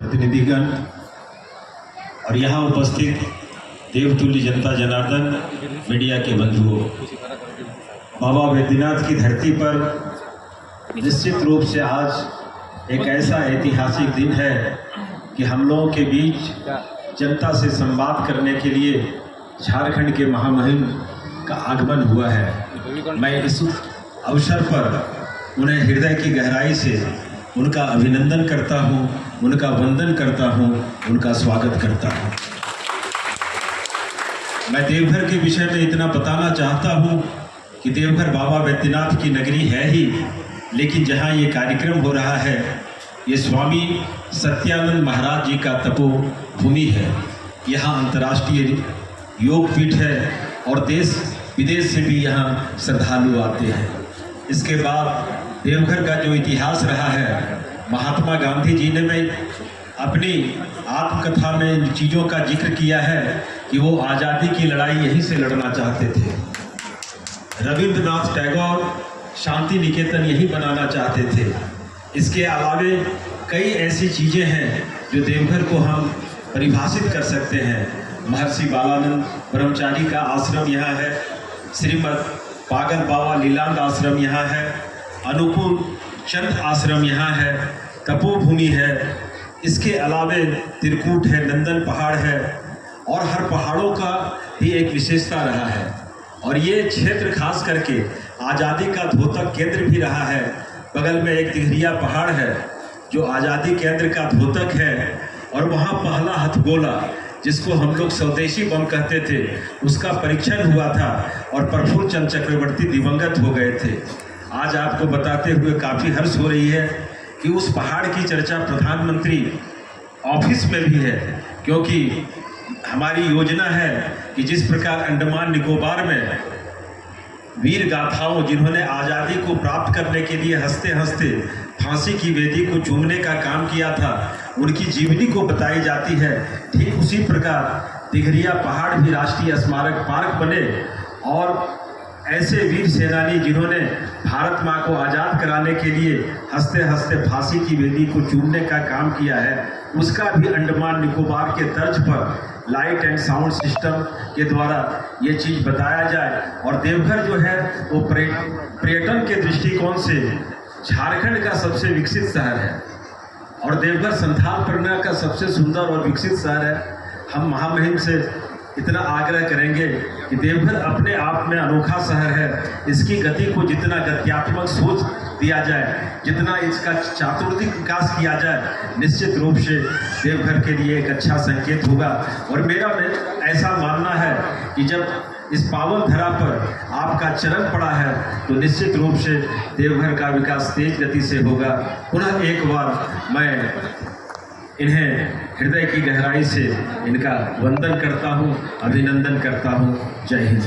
प्रतिनिधिगण और यहाँ उपस्थित देवतुल्य जनता जनार्दन, मीडिया के बंधुओं, बाबा बैद्यनाथ की धरती पर निश्चित रूप से आज एक ऐसा ऐतिहासिक दिन है कि हम लोगों के बीच जनता से संवाद करने के लिए झारखंड के महामहिम का आगमन हुआ है। मैं इस अवसर पर उन्हें हृदय की गहराई से उनका अभिनंदन करता हूं, उनका वंदन करता हूं, उनका स्वागत करता हूं। मैं देवघर के विषय में इतना बताना चाहता हूं कि देवघर बाबा बैद्यनाथ की नगरी है ही, लेकिन जहां ये कार्यक्रम हो रहा है ये स्वामी सत्यानंद महाराज जी का तपोभूमि है। यहाँ अंतर्राष्ट्रीय योग पीठ है और देश विदेश से भी यहाँ श्रद्धालु आते हैं। इसके बाद देवघर का जो इतिहास रहा है, महात्मा गांधी जी ने में अपनी आत्मकथा में इन चीज़ों का जिक्र किया है कि वो आज़ादी की लड़ाई यहीं से लड़ना चाहते थे। रविंद्रनाथ टैगोर शांति निकेतन यही बनाना चाहते थे। इसके अलावे कई ऐसी चीज़ें हैं जो देवघर को हम परिभाषित कर सकते हैं। महर्षि बालानंद ब्रह्मचारी का आश्रम यहाँ है, श्रीमद पागल बाबा लीलांग आश्रम यहाँ है, अनुकूल चंद आश्रम यहाँ है, तपोभूमि है। इसके अलावे त्रिकूट है, नंदन पहाड़ है और हर पहाड़ों का भी एक विशेषता रहा है। और ये क्षेत्र खास करके आज़ादी का द्योतक केंद्र भी रहा है। बगल में एक तिघरिया पहाड़ है जो आज़ादी केंद्र का द्योतक है और वहाँ पहला हथगोला, जिसको हम लोग स्वदेशी बम कहते थे, उसका परीक्षण हुआ था और प्रफुल्ल चंद्र चक्रवर्ती दिवंगत हो गए थे। आज आपको बताते हुए काफ़ी हर्ष हो रही है कि उस पहाड़ की चर्चा प्रधानमंत्री ऑफिस में भी है, क्योंकि हमारी योजना है कि जिस प्रकार अंडमान निकोबार में वीर गाथाओं, जिन्होंने आज़ादी को प्राप्त करने के लिए हंसते हंसते फांसी की वेदी को चूमने का काम किया था, उनकी जीवनी को बताई जाती है, ठीक उसी प्रकार तिघरिया पहाड़ भी राष्ट्रीय स्मारक पार्क बने और ऐसे वीर सेनानी जिन्होंने भारत माँ को आज़ाद कराने के लिए हंसते हंसते फांसी की वेदी को चूमने का काम किया है, उसका भी अंडमान निकोबार के तर्ज पर लाइट एंड साउंड सिस्टम के द्वारा ये चीज़ बताया जाए। और देवघर जो है वो पर्यटन के दृष्टिकोण से झारखंड का सबसे विकसित शहर है और देवघर संथाल परगना का सबसे सुंदर और विकसित शहर है। हम महामहिम से इतना आग्रह करेंगे कि देवघर अपने आप में अनोखा शहर है। इसकी गति को जितना गत्यात्मक सोच दिया जाए, जितना इसका चातुर्दिक विकास किया जाए, निश्चित रूप से देवघर के लिए एक अच्छा संकेत होगा। और मेरा ऐसा मानना है कि जब इस पावन धरा पर आपका चरण पड़ा है तो निश्चित रूप से देवघर का विकास तेज गति से होगा। पुनः एक बार मैं इन्हें हृदय की गहराई से इनका वंदन करता हूँ, अभिनंदन करता हूँ। जय हिंद।